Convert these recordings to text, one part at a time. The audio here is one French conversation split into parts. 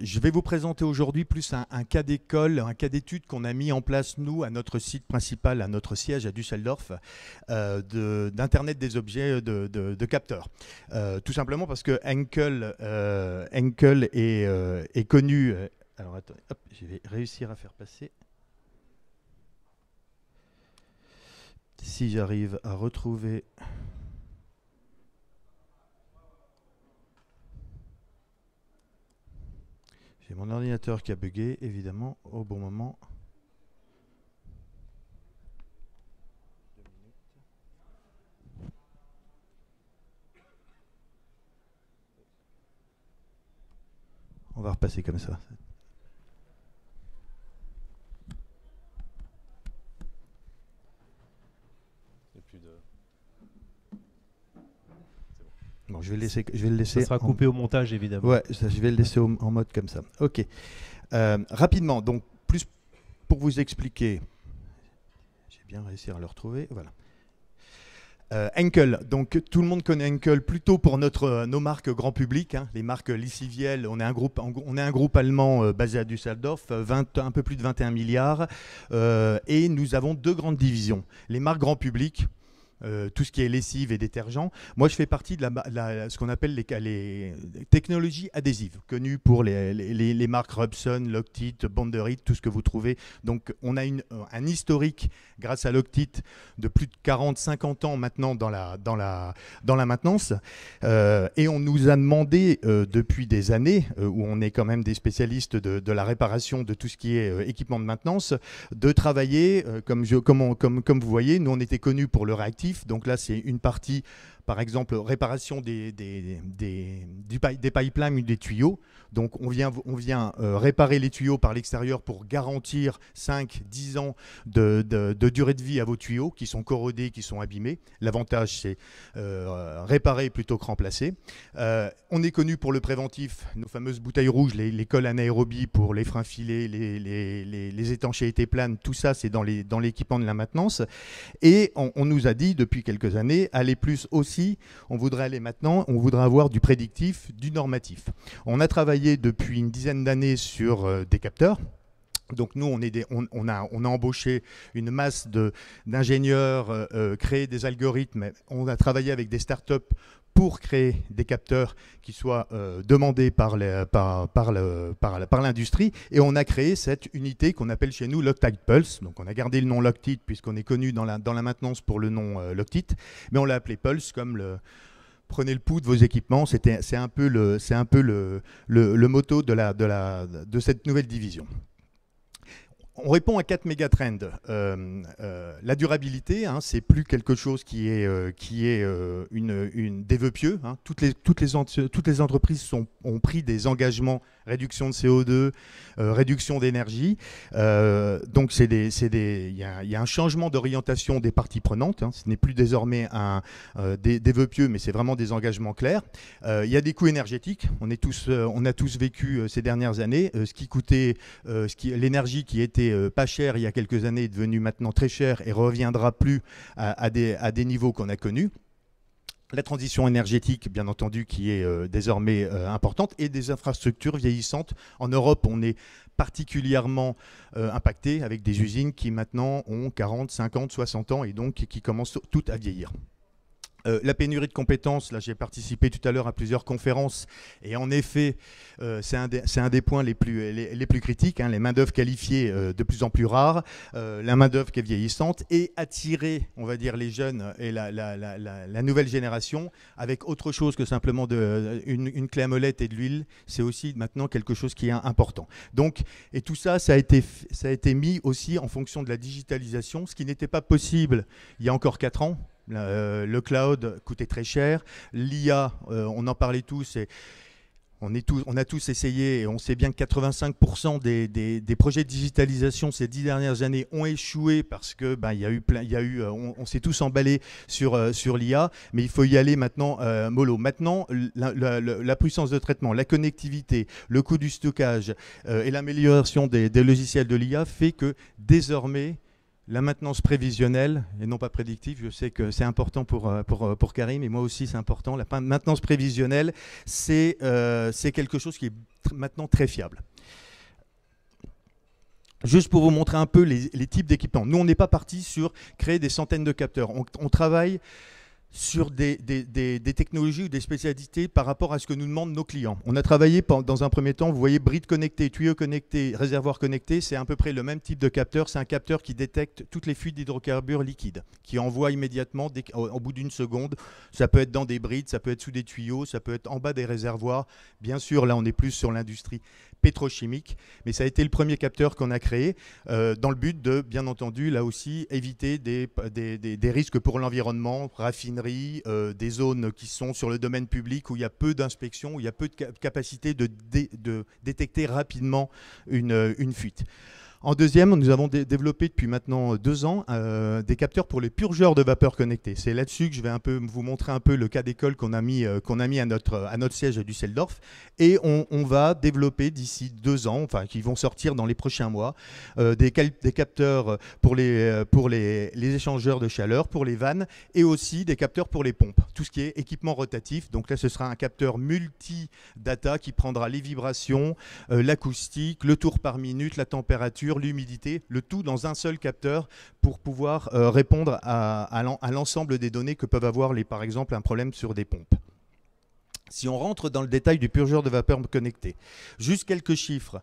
Je vais vous présenter aujourd'hui plus un cas d'école, un cas d'étude qu'on a mis en place, nous, à notre site principal, à notre siège à Düsseldorf, d'Internet des objets de capteurs. Tout simplement parce que Henkel est connu... alors attendez, hop, je vais réussir à faire passer... Si j'arrive à retrouver... J'ai mon ordinateur qui a bugué, évidemment, au bon moment. On va repasser comme ça. Bon, je vais le laisser. Ça sera coupé au montage, évidemment. Ouais, je vais le laisser en mode comme ça. Ok. Rapidement, donc, plus pour vous expliquer. J'ai bien réussi à le retrouver. Voilà. Henkel, donc tout le monde connaît Henkel plutôt pour nos marques grand public, hein, les marques Lisiviel. On est un groupe allemand basé à Düsseldorf, un peu plus de 21 milliards, et nous avons deux grandes divisions. Les marques grand public, tout ce qui est lessive et détergent. Moi, je fais partie de ce qu'on appelle les technologies adhésives, connues pour les marques Robson, Loctite, Bonderit, tout ce que vous trouvez. Donc, on a un historique, grâce à Loctite, de plus de 40-50 ans maintenant dans la maintenance. Et on nous a demandé, depuis des années, où on est quand même des spécialistes de la réparation de tout ce qui est équipement de maintenance, de travailler, comme vous voyez, nous, on était connus pour le réactif. Donc là, c'est une partie, par exemple, réparation des pipelines ou des tuyaux. Donc on vient réparer les tuyaux par l'extérieur pour garantir 5-10 ans de durée de vie à vos tuyaux qui sont corrodés, qui sont abîmés. L'avantage, c'est réparer plutôt que remplacer. On est connu pour le préventif, nos fameuses bouteilles rouges, les cols anaérobies pour les freins filés, les étanchéités planes, tout ça, c'est dans l'équipement de la maintenance. Et on nous a dit depuis quelques années, aller plus aussi, on voudrait aller maintenant, on voudrait avoir du prédictif, du normatif. On a travaillé depuis une dizaine d'années sur des capteurs. Donc nous, on a embauché une masse d'ingénieurs, créé des algorithmes. On a travaillé avec des startups pour créer des capteurs qui soient demandés par l'industrie. Et on a créé cette unité qu'on appelle chez nous Loctite Pulse. Donc on a gardé le nom Loctite puisqu'on est connu dans la maintenance pour le nom Loctite. Mais on l'a appelé Pulse comme prenez le pouls de vos équipements. C'est un peu le motto de cette nouvelle division. On répond à 4 mégatrends. La durabilité, hein, c'est plus quelque chose qui est des vœux pieux. Hein. Toutes les entreprises ont pris des réduction de CO2, réduction d'énergie. Donc il y a un changement d'orientation des parties prenantes. Hein. Ce n'est plus désormais des vœux pieux, mais c'est vraiment des engagements clairs. Il y a des coûts énergétiques. On a tous vécu ces dernières années. L'énergie qui était pas chère il y a quelques années est devenue maintenant très chère et reviendra plus à des niveaux qu'on a connus. La transition énergétique, bien entendu, qui est désormais importante, et des infrastructures vieillissantes. En Europe, on est particulièrement impacté avec des usines qui maintenant ont 40, 50, 60 ans et donc qui commencent toutes à vieillir. La pénurie de compétences, là j'ai participé tout à l'heure à plusieurs conférences et en effet c'est un des points les plus critiques, hein, les main-d'œuvre qualifiées de plus en plus rares, la main-d'œuvre qui est vieillissante et attirer, on va dire, les jeunes et la nouvelle génération avec autre chose que simplement une clé à molette et de l'huile, c'est aussi maintenant quelque chose qui est important. Donc, et tout ça, ça a été mis aussi en fonction de la digitalisation, ce qui n'était pas possible il y a encore 4 ans. Le cloud coûtait très cher. L'IA, on en parlait tous et on a tous essayé et on sait bien que 85% des projets de digitalisation ces 10 dernières années ont échoué parce que on s'est tous emballés sur l'IA, mais il faut y aller maintenant mollo. Maintenant, la puissance de traitement, la connectivité, le coût du stockage et l'amélioration des logiciels de l'IA fait que désormais La maintenance prévisionnelle et non pas prédictive, je sais que c'est important pour Karim et moi aussi c'est important. La maintenance prévisionnelle, c'est quelque chose qui est maintenant très fiable. Juste pour vous montrer un peu les types d'équipements. Nous, on n'est pas parti sur créer des centaines de capteurs. On travaille sur des technologies ou des spécialités par rapport à ce que nous demandent nos clients. On a travaillé dans un premier temps, vous voyez, brides connectées, tuyaux connectés, réservoirs connectés, c'est à peu près le même type de capteur. C'est un capteur qui détecte toutes les fuites d'hydrocarbures liquides, qui envoie immédiatement, au bout d'une seconde. Ça peut être dans des brides, ça peut être sous des tuyaux, ça peut être en bas des réservoirs. Bien sûr, là, on est plus sur l'industrie pétrochimique, mais ça a été le premier capteur qu'on a créé dans le but de, bien entendu, là aussi, éviter des risques pour l'environnement, raffinerie, des zones qui sont sur le domaine public où il y a peu d'inspection, où il y a peu de capacité de détecter rapidement une fuite. En deuxième, nous avons développé depuis maintenant 2 ans des capteurs pour les purgeurs de vapeur connectés. C'est là-dessus que je vais un peu vous montrer un peu le cas d'école qu'on a mis à notre siège à Düsseldorf. Et on va développer d'ici 2 ans, enfin qui vont sortir dans les prochains mois, des capteurs pour les échangeurs de chaleur, pour les vannes, et aussi des capteurs pour les pompes. Tout ce qui est équipement rotatif. Donc là, ce sera un capteur multi-data qui prendra les vibrations, l'acoustique, le tour par minute, la température, l'humidité, le tout dans un seul capteur pour pouvoir répondre à l'ensemble des données que peuvent avoir, par exemple, un problème sur des pompes. Si on rentre dans le détail du purgeur de vapeur connecté, juste quelques chiffres.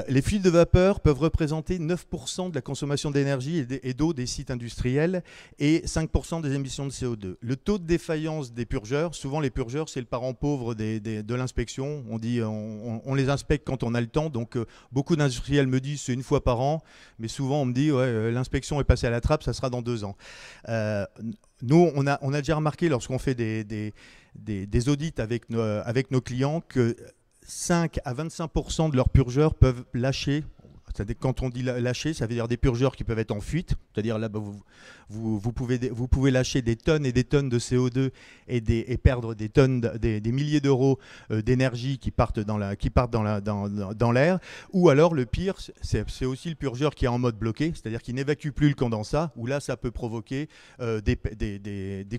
Les fuites de vapeur peuvent représenter 9% de la consommation d'énergie et d'eau des sites industriels et 5% des émissions de CO2. Le taux de défaillance des purgeurs, souvent les purgeurs, c'est le parent pauvre de l'inspection. On dit on les inspecte quand on a le temps. Donc beaucoup d'industriels me disent c'est 1 fois par an, mais souvent on me dit ouais, l'inspection est passée à la trappe, ça sera dans 2 ans. Nous, on a déjà remarqué lorsqu'on fait des audits avec nos clients que 5 à 25% de leurs purgeurs peuvent lâcher. Quand on dit lâcher, ça veut dire des purgeurs qui peuvent être en fuite. C'est-à-dire là, vous pouvez lâcher des tonnes et des tonnes de CO2 et perdre des milliers d'euros d'énergie qui partent dans l'air. Ou alors, le pire, c'est aussi le purgeur qui est en mode bloqué, c'est-à-dire qui n'évacue plus le condensat, où là, ça peut provoquer des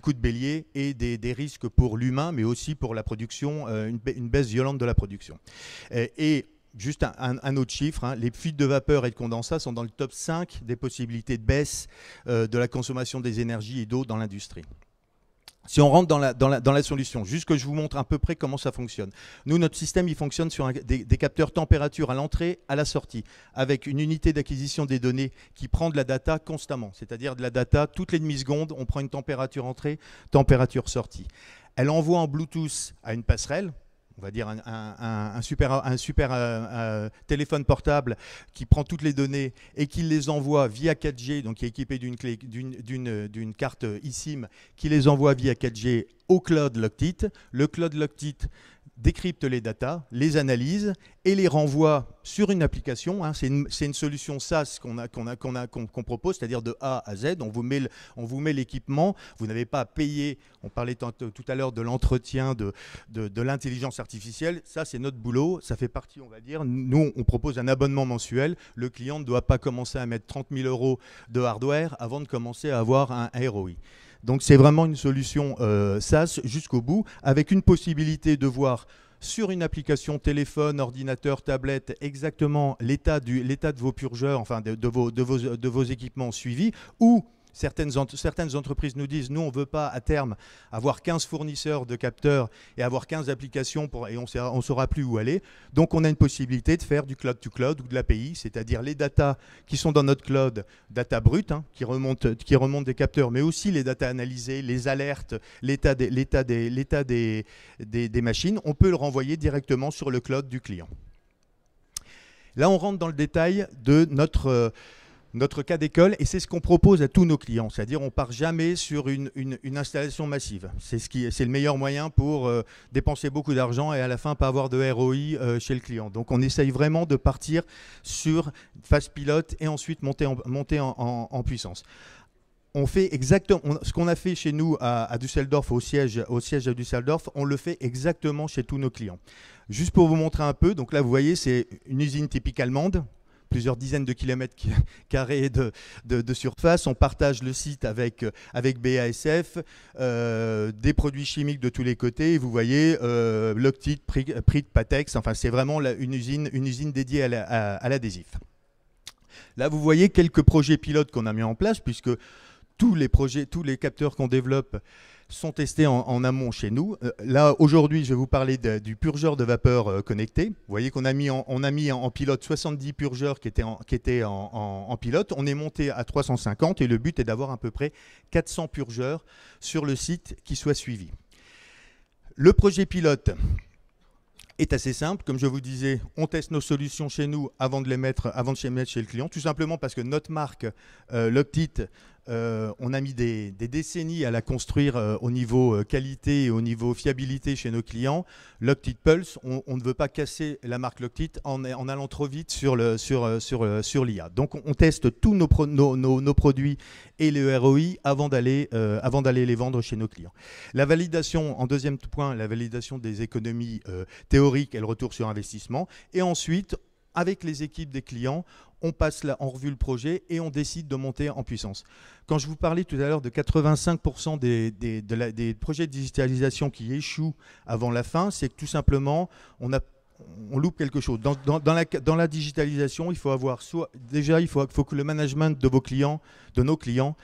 coups de bélier et des risques pour l'humain, mais aussi pour la production, une baisse violente de la production. Juste un autre chiffre, hein, les fuites de vapeur et de condensat sont dans le top 5 des possibilités de baisse de la consommation des énergies et d'eau dans l'industrie. Si on rentre dans la solution, juste que je vous montre à peu près comment ça fonctionne. Nous, notre système, il fonctionne sur des capteurs température à l'entrée, à la sortie, avec une unité d'acquisition des données qui prend de la data constamment. C'est-à-dire de la data, toutes les demi-secondes, on prend une température entrée, température sortie. Elle envoie en Bluetooth à une passerelle, on va dire un super téléphone portable qui prend toutes les données et qui les envoie via 4G, donc qui est équipé d'une carte eSIM, qui les envoie via 4G au cloud Lockheed. Le cloud Lockheed décrypte les datas, les analyse et les renvoie sur une application. Hein. C'est une solution SaaS qu'on propose, c'est-à-dire de A à Z. On vous met l'équipement. Vous n'avez pas à payer. On parlait tout à l'heure de l'entretien de l'intelligence artificielle. Ça, c'est notre boulot. Ça fait partie, on va dire. Nous, on propose un abonnement mensuel. Le client ne doit pas commencer à mettre 30 000 € de hardware avant de commencer à avoir un ROI. Donc c'est vraiment une solution SaaS jusqu'au bout, avec une possibilité de voir sur une application téléphone, ordinateur, tablette, exactement l'état de vos purgeurs, enfin de vos équipements suivis, ou certaines entreprises nous disent, nous on ne veut pas à terme avoir 15 fournisseurs de capteurs et avoir 15 applications et on ne saura plus où aller. Donc on a une possibilité de faire du cloud to cloud ou de l'API, c'est-à-dire les datas qui sont dans notre cloud, data brutes, hein, qui remontent des capteurs, mais aussi les datas analysées, les alertes, l'état des machines, on peut le renvoyer directement sur le cloud du client. Là on rentre dans le détail de notre cas d'école, et c'est ce qu'on propose à tous nos clients, c'est-à-dire on ne part jamais sur une installation massive. C'est le meilleur moyen pour dépenser beaucoup d'argent et à la fin pas avoir de ROI chez le client. Donc on essaye vraiment de partir sur phase pilote et ensuite monter en puissance. On fait exactement ce qu'on a fait chez nous à Düsseldorf, au siège à Düsseldorf, on le fait exactement chez tous nos clients. Juste pour vous montrer un peu, donc là vous voyez c'est une usine typique allemande. plusieurs dizaines de kilomètres carrés de surface. On partage le site avec BASF, des produits chimiques de tous les côtés. Et vous voyez, Loctite, Prit, Patex, enfin c'est vraiment une usine dédiée à l'adhésif. Là, vous voyez quelques projets pilotes qu'on a mis en place, puisque tous les capteurs qu'on développe sont testés en amont chez nous. Là, aujourd'hui, je vais vous parler du purgeur de vapeur connecté. Vous voyez qu'on a mis en pilote 70 purgeurs qui étaient en pilote. On est monté à 350 et le but est d'avoir à peu près 400 purgeurs sur le site qui soient suivis. Le projet pilote est assez simple. Comme je vous disais, on teste nos solutions chez nous avant de les mettre chez le client, tout simplement parce que notre marque Loctite, on a mis des décennies à la construire au niveau qualité et au niveau fiabilité chez nos clients. Loctite Pulse, on ne veut pas casser la marque Loctite en allant trop vite sur l'IA. Donc on teste tous nos produits et le ROI avant d'aller les vendre chez nos clients. La validation, en deuxième point, la validation des économies théoriques et le retour sur investissement. Et ensuite, avec les équipes des clients, on passe en revue le projet et on décide de monter en puissance. Quand je vous parlais tout à l'heure de 85% des projets de digitalisation qui échouent avant la fin, c'est que tout simplement, on loupe quelque chose. Dans la digitalisation, il faut avoir il faut que le management de vos clients, de nos clients,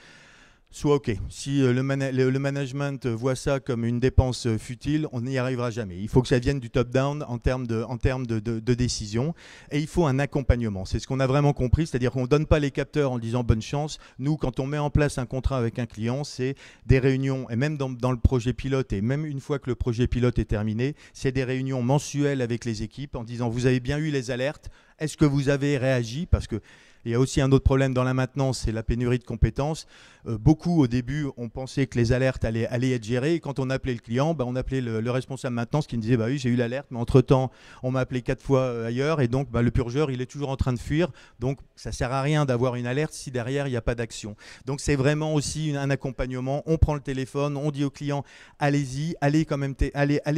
soit OK. Si le management voit ça comme une dépense futile, on n'y arrivera jamais. Il faut que ça vienne du top-down en termes de décision. Et il faut un accompagnement. C'est ce qu'on a vraiment compris, c'est-à-dire qu'on ne donne pas les capteurs en disant bonne chance. Nous, quand on met en place un contrat avec un client, c'est des réunions, et même dans le projet pilote, et même une fois que le projet pilote est terminé, c'est des réunions mensuelles avec les équipes en disant vous avez bien eu les alertes, est-ce que vous avez réagi? Parce que il y a aussi un autre problème dans la maintenance, c'est la pénurie de compétences. Beaucoup, au début, on pensait que les alertes allaient être gérées. Et quand on appelait le client, on appelait le responsable maintenance qui me disait oui, j'ai eu l'alerte, mais entre-temps, on m'a appelé 4 fois ailleurs. Et donc, le purgeur, il est toujours en train de fuir. Donc, ça ne sert à rien d'avoir une alerte si derrière, il n'y a pas d'action. Donc, c'est vraiment aussi un accompagnement. On prend le téléphone, on dit au client, allez-y, allez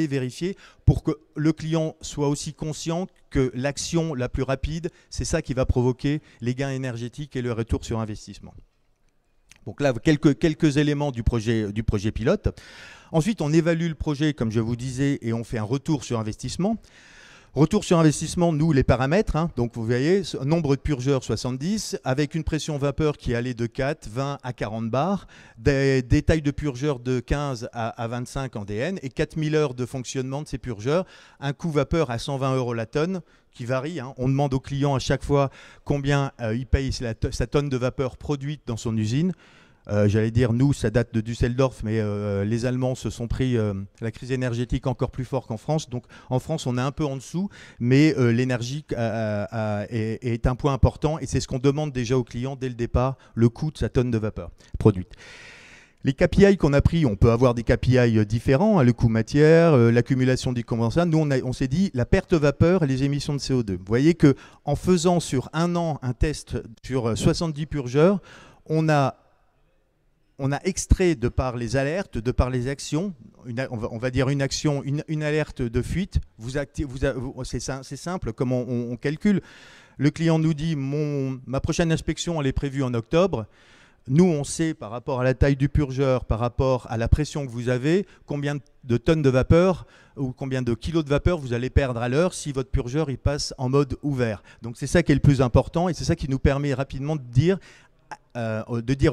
vérifier pour que le client soit aussi conscient que l'action la plus rapide, c'est ça qui va provoquer les gains énergétiques et le retour sur investissement. Donc là, quelques éléments du projet pilote. Ensuite, on évalue le projet, comme je vous disais, et on fait un retour sur investissement. Retour sur investissement, nous, les paramètres. Donc, vous voyez, nombre de purgeurs 70, avec une pression vapeur qui allait de 4, 20 à 40 bars, des tailles de purgeurs de 15 à 25 en DN et 4000 heures de fonctionnement de ces purgeurs. Un coût vapeur à 120 € la tonne, qui varie. On demande au client à chaque fois combien il paye sa tonne de vapeur produite dans son usine. J'allais dire, nous, ça date de Düsseldorf, mais les Allemands se sont pris la crise énergétique encore plus fort qu'en France. Donc en France, on est un peu en dessous, mais l'énergie est un point important et c'est ce qu'on demande déjà aux clients dès le départ, le coût de sa tonne de vapeur produite. Les KPI qu'on a pris, on peut avoir des KPI différents, le coût matière, l'accumulation des condensats. Nous, on s'est dit la perte vapeur et les émissions de CO2. Vous voyez qu'en faisant sur un an un test sur 70 purgeurs, on a extrait de par les alertes, de par les actions, on va dire une action, une alerte de fuite. C'est simple, comment on calcule. Le client nous dit ma prochaine inspection elle est prévue en octobre. Nous, on sait par rapport à la taille du purgeur, par rapport à la pression que vous avez, combien de tonnes de vapeur ou combien de kilos de vapeur vous allez perdre à l'heure si votre purgeur il passe en mode ouvert. Donc c'est ça qui est le plus important et c'est ça qui nous permet rapidement de dire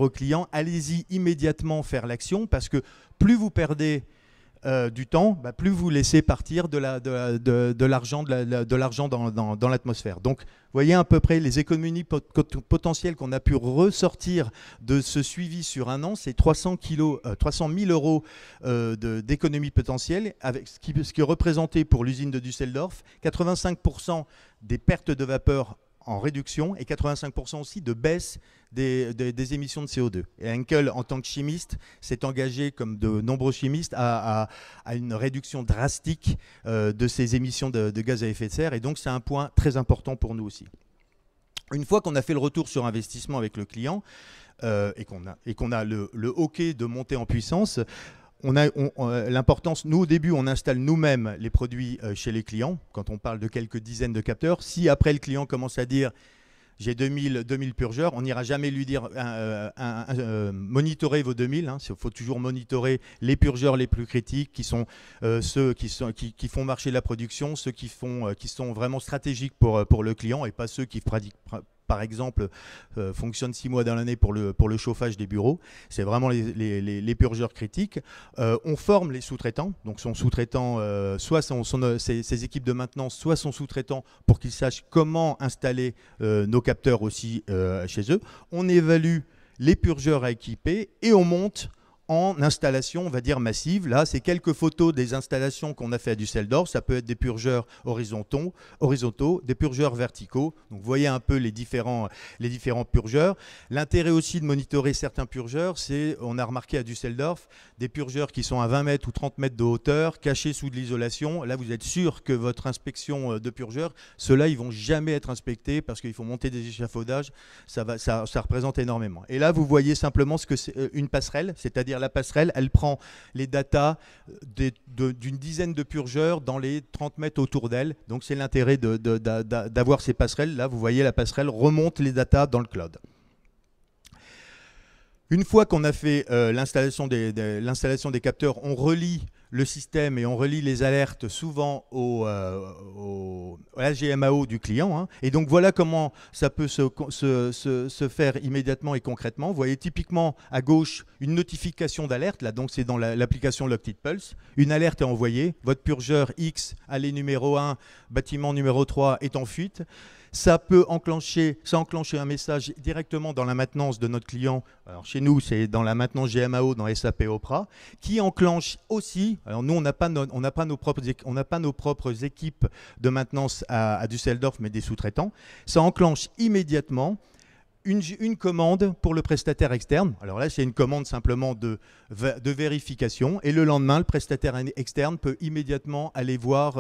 au client, allez-y immédiatement faire l'action parce que plus vous perdez du temps, plus vous laissez partir de l'argent dans l'atmosphère. Donc, vous voyez à peu près les économies potentielles qu'on a pu ressortir de ce suivi sur un an, c'est 300 000 € d'économies potentielles, avec ce qui est représenté pour l'usine de Düsseldorf, 85% des pertes de vapeur en réduction et 85% aussi de baisse des émissions de CO2. Et Henkel, en tant que chimiste, s'est engagé, comme de nombreux chimistes, à une réduction drastique de ces émissions de gaz à effet de serre. Et donc, c'est un point très important pour nous aussi. Une fois qu'on a fait le retour sur investissement avec le client et qu'on a le OK de monter en puissance, l'importance, nous au début on installe nous-mêmes les produits chez les clients, quand on parle de quelques dizaines de capteurs. Si après le client commence à dire j'ai 2000 purgeurs, on n'ira jamais lui dire monitorez vos 2000. Il faut toujours monitorer les purgeurs les plus critiques, qui sont ceux qui font marcher la production, ceux qui sont vraiment stratégiques pour le client, et pas ceux qui pratiquent, par exemple, fonctionnent 6 mois dans l'année pour le chauffage des bureaux. C'est vraiment les purgeurs critiques. On forme les sous-traitants, donc son sous-traitant, ses équipes de maintenance, soit son sous-traitant, pour qu'ils sachent comment installer nos capteurs aussi chez eux. On évalue les purgeurs à équiper et on monte en installation, on va dire, massive. Là, c'est quelques photos des installations qu'on a fait à Düsseldorf. Ça peut être des purgeurs horizontaux, des purgeurs verticaux. Donc, vous voyez un peu les différents purgeurs. L'intérêt aussi de monitorer certains purgeurs, c'est, on a remarqué à Düsseldorf, des purgeurs qui sont à 20 mètres ou 30 mètres de hauteur, cachés sous de l'isolation. Là, vous êtes sûr que votre inspection de purgeurs, ceux-là, ils vont jamais être inspectés parce qu'il faut monter des échafaudages. Ça représente énormément. Et là, vous voyez simplement ce que c'est une passerelle, c'est-à-dire la passerelle, elle prend les datas d'une dizaine de purgeurs dans les 30 mètres autour d'elle. Donc c'est l'intérêt d'avoir ces passerelles. Là, vous voyez, la passerelle remonte les datas dans le cloud. Une fois qu'on a fait l'installation des capteurs, on relie le système et on relie les alertes souvent à la GMAO du client. Et donc voilà comment ça peut se faire immédiatement et concrètement. Vous voyez typiquement à gauche une notification d'alerte. Là, donc c'est dans l'application Lockheed Pulse. Une alerte est envoyée. Votre purgeur X, allée numéro 1, bâtiment numéro 3 est en fuite. Ça peut enclencher un message directement dans la maintenance de notre client. Alors chez nous, c'est dans la maintenance GMAO, dans SAP Opera, qui enclenche aussi. Alors nous, on n'a pas nos propres équipes de maintenance à Düsseldorf, mais des sous-traitants. Ça enclenche immédiatement une commande pour le prestataire externe. Alors là, c'est une commande simplement de vérification. Et le lendemain, le prestataire externe peut immédiatement aller voir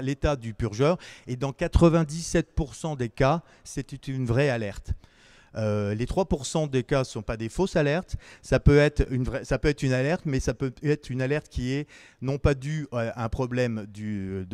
l'état du purgeur. Et dans 97% des cas, c'est une vraie alerte. Les 3% des cas ne sont pas des fausses alertes. Ça peut être une alerte, mais ça peut être une alerte qui est non pas due à un problème du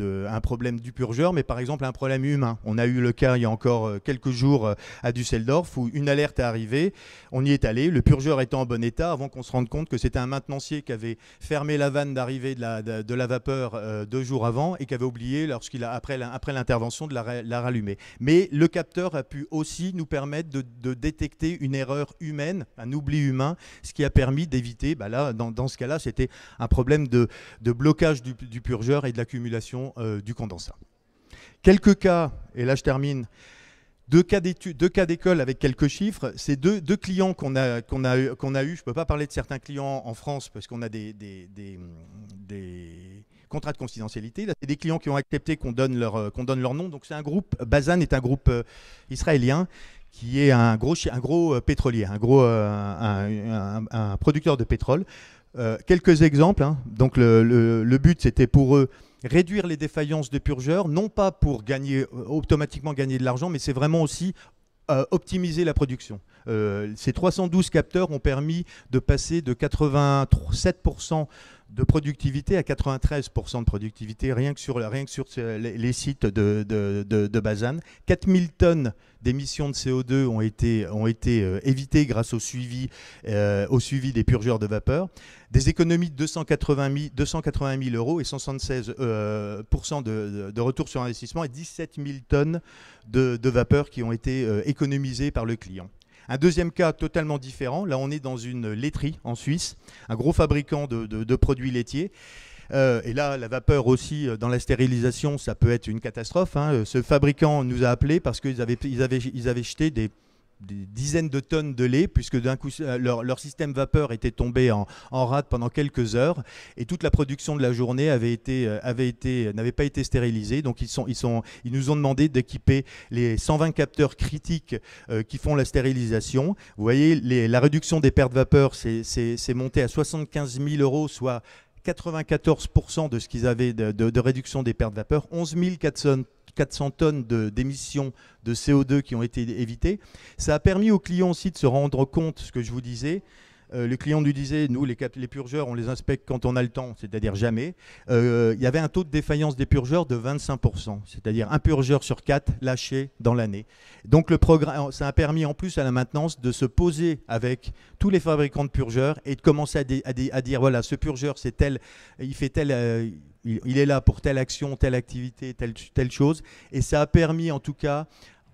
purgeur, mais par exemple à un problème humain. On a eu le cas il y a encore quelques jours à Düsseldorf où une alerte est arrivée. On y est allé, le purgeur était en bon état avant qu'on se rende compte que c'était un maintenancier qui avait fermé la vanne d'arrivée de la vapeur 2 jours avant et qui avait oublié, après l'intervention, de la rallumer. Mais le capteur a pu aussi nous permettre de détecter une erreur humaine, un oubli humain, ce qui a permis d'éviter, là, dans ce cas-là, c'était un problème de blocage du purgeur et de l'accumulation du condensat. Quelques cas, et là je termine, deux cas d'école avec quelques chiffres. C'est deux clients qu'on a eu. Je ne peux pas parler de certains clients en France parce qu'on a des contrats de confidentialité. Là, c'est des clients qui ont accepté qu'on donne leur nom. Donc c'est un groupe, Bazan est un groupe israélien qui est un gros pétrolier, un producteur de pétrole. Quelques exemples. Donc le but, c'était pour eux réduire les défaillances de purgeurs, non pas pour automatiquement gagner de l'argent, mais c'est vraiment aussi optimiser la production. Ces 312 capteurs ont permis de passer de 87% de productivité à 93% de productivité rien que sur les sites de Bazan. 4000 tonnes d'émissions de CO2 ont été évitées grâce au suivi des purgeurs de vapeur. Des économies de 280 000 euros et 76% de retour sur investissement et 17 000 tonnes de vapeur qui ont été économisées par le client. Un deuxième cas totalement différent, là on est dans une laiterie en Suisse, un gros fabricant de produits laitiers. Et là, la vapeur aussi, dans la stérilisation, ça peut être une catastrophe. Ce fabricant nous a appelés parce qu'ils avaient jeté des dizaines de tonnes de lait, puisque d'un coup leur système vapeur était tombé en rade pendant quelques heures et toute la production de la journée n'avait pas été stérilisée. Donc ils nous ont demandé d'équiper les 120 capteurs critiques qui font la stérilisation. Vous voyez, la réduction des pertes de vapeur, c'est monté à 75 000 euros, soit 94% de ce qu'ils avaient de réduction des pertes de vapeur, 11 400 tonnes d'émissions de CO2 qui ont été évitées. Ça a permis aux clients aussi de se rendre compte, ce que je vous disais, le client nous disait, nous, les purgeurs, on les inspecte quand on a le temps, c'est-à-dire jamais. Il y avait un taux de défaillance des purgeurs de 25%, c'est-à-dire un purgeur sur 4 lâché dans l'année. Donc ça a permis en plus à la maintenance de se poser avec tous les fabricants de purgeurs et de commencer à dire, voilà, ce purgeur, c'est tel, il fait tel... il est là pour telle action, telle activité, telle chose. Et ça a permis en tout cas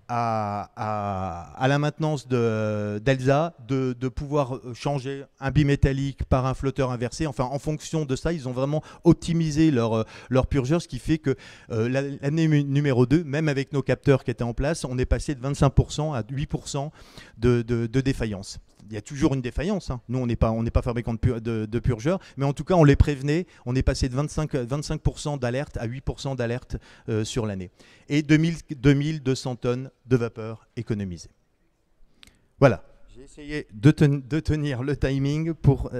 à la maintenance d'Elsa de pouvoir changer un bimétallique par un flotteur inversé. Enfin, en fonction de ça, ils ont vraiment optimisé leur purgeur, ce qui fait que l'année numéro 2, même avec nos capteurs qui étaient en place, on est passé de 25% à 8% de défaillance. Il y a toujours une défaillance. Hein. Nous, on n'est pas fabricant de purgeurs, mais en tout cas, on les prévenait. On est passé de 25% d'alerte à 8% d'alerte sur l'année. Et 2200 tonnes de vapeur économisées. Voilà. J'ai essayé de tenir le timing pour...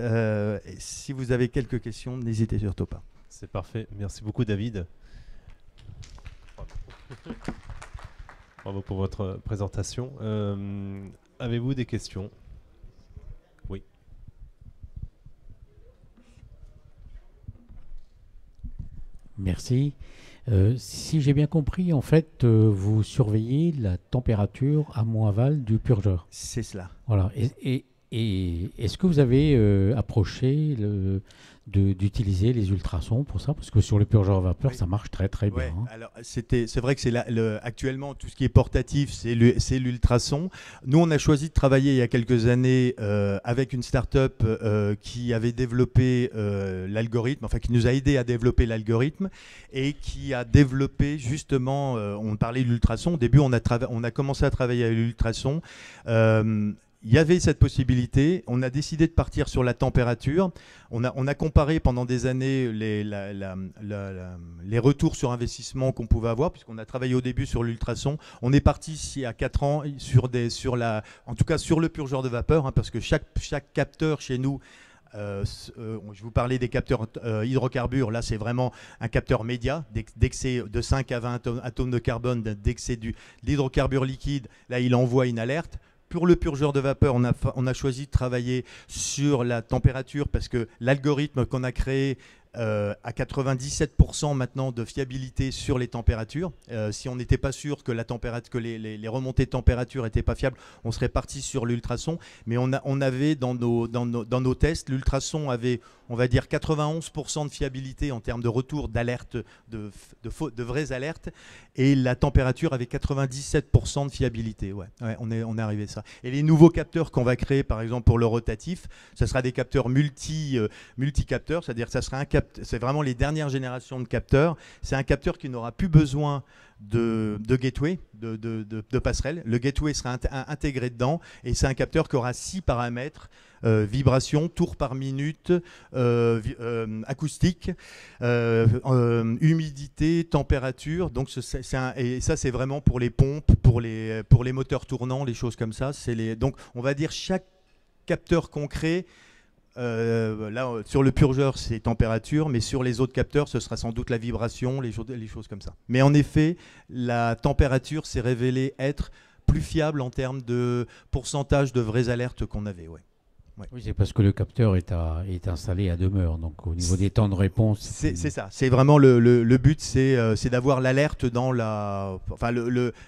si vous avez quelques questions, n'hésitez surtout pas. C'est parfait. Merci beaucoup, David. Bravo pour votre présentation. Avez-vous des questions ? Oui. Merci. Si j'ai bien compris, en fait, vous surveillez la température amont-aval du purgeur. C'est cela. Voilà. Et est-ce que vous avez approché d'utiliser les ultrasons pour ça? Parce que sur le purgeur à vapeur, oui, ça marche très très bien. Hein. Alors, c'est vrai que c'est actuellement tout ce qui est portatif, c'est l'ultrason. Nous, on a choisi de travailler il y a quelques années avec une start-up qui avait développé l'algorithme, enfin qui nous a aidé à développer l'algorithme et qui a développé justement, on parlait de l'ultrason. Au début, on a commencé à travailler avec l'ultrason. Il y avait cette possibilité, on a décidé de partir sur la température, on a comparé pendant des années les retours sur investissement qu'on pouvait avoir, puisqu'on a travaillé au début sur l'ultrason, on est parti ici à 4 ans en tout cas sur le purgeur de vapeur, hein, parce que chaque capteur chez nous, je vous parlais des capteurs hydrocarbures, là c'est vraiment un capteur média, dès que c'est de 5 à 20 atomes de carbone, dès que c'est de l'hydrocarbure liquide, là il envoie une alerte. Pour le purgeur de vapeur, on a choisi de travailler sur la température parce que l'algorithme qu'on a créé a 97% maintenant de fiabilité sur les températures. Si on n'était pas sûr que les remontées de température n'étaient pas fiables, on serait parti sur l'ultrason. Mais on avait dans nos tests, l'ultrason avait, on va dire, 91% de fiabilité en termes de retour d'alerte, de vraies alertes, et la température avait 97% de fiabilité. Ouais, on est arrivé à ça. Et les nouveaux capteurs qu'on va créer, par exemple pour le rotatif, ce sera des capteurs multi-capteurs, c'est-à-dire que ça sera c'est vraiment les dernières générations de capteurs. C'est un capteur qui n'aura plus besoin de gateway, de passerelle. Le gateway sera intégré dedans et c'est un capteur qui aura 6 paramètres, vibration, tours par minute, acoustique, humidité, température. Donc et ça c'est vraiment pour les pompes, pour les moteurs tournants, les choses comme ça. Donc on va dire chaque capteur qu'on crée, là, sur le purgeur, c'est température, mais sur les autres capteurs, ce sera sans doute la vibration, les choses comme ça. Mais en effet, la température s'est révélée être plus fiable en termes de pourcentage de vraies alertes qu'on avait. Ouais. Ouais. Oui, c'est parce que le capteur est installé à demeure, donc au niveau des temps de réponse... C'est ça, c'est vraiment le but, c'est d'avoir l'alerte dans la... Enfin,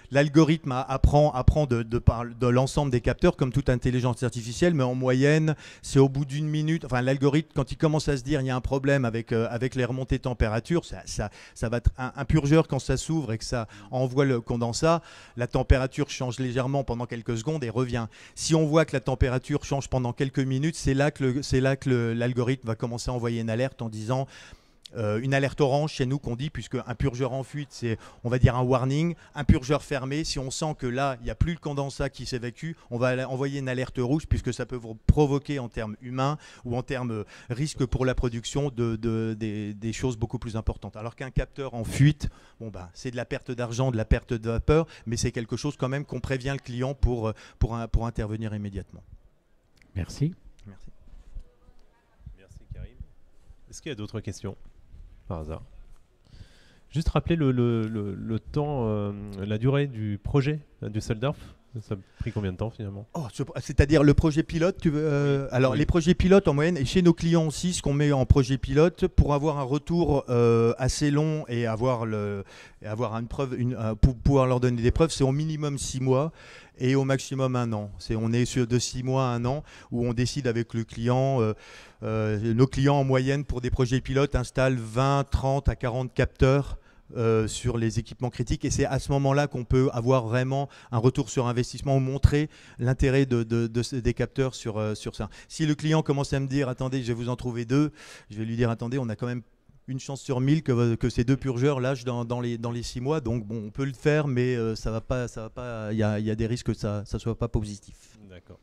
l'algorithme apprend de l'ensemble des capteurs, comme toute intelligence artificielle, mais en moyenne, c'est au bout d'une minute... Enfin, l'algorithme, quand il commence à se dire il y a un problème avec les remontées de température, ça va être un purgeur, quand ça s'ouvre et que ça envoie le condensat, la température change légèrement pendant quelques secondes et revient. Si on voit que la température change pendant quelques minutes, c'est là que l'algorithme va commencer à envoyer une alerte en disant une alerte orange chez nous qu'on dit, puisque un purgeur en fuite, c'est, on va dire, un warning. Un purgeur fermé, si on sent que là il n'y a plus le condensat qui s'évacue, on va envoyer une alerte rouge, puisque ça peut vous provoquer en termes humains ou en termes risque pour la production des choses beaucoup plus importantes. Alors qu'un capteur en fuite, bon, c'est de la perte d'argent, de la perte de vapeur, mais c'est quelque chose quand même qu'on prévient le client pour intervenir immédiatement. Merci. Merci. Merci Karim. Est-ce qu'il y a d'autres questions par hasard? Juste rappeler le temps, la durée du projet Düsseldorf, ça a pris combien de temps finalement? C'est-à-dire le projet pilote, tu veux, alors les projets pilotes en moyenne, et chez nos clients aussi, ce qu'on met en projet pilote, pour avoir un retour assez long et avoir une preuve, pour pouvoir leur donner des preuves, c'est au minimum 6 mois et au maximum 1 an. On est sur de 6 mois à 1 an où on décide avec le client. Nos clients en moyenne pour des projets pilotes installent 20, 30 à 40 capteurs sur les équipements critiques, et c'est à ce moment-là qu'on peut avoir vraiment un retour sur investissement ou montrer l'intérêt des capteurs sur ça. Si le client commence à me dire attendez, je vais vous en trouver 2, je vais lui dire attendez, on a quand même une chance sur 1000 que ces 2 purgeurs lâchent dans les 6 mois, donc bon, on peut le faire, mais ça va pas, il y a des risques que ça soit pas positif. D'accord.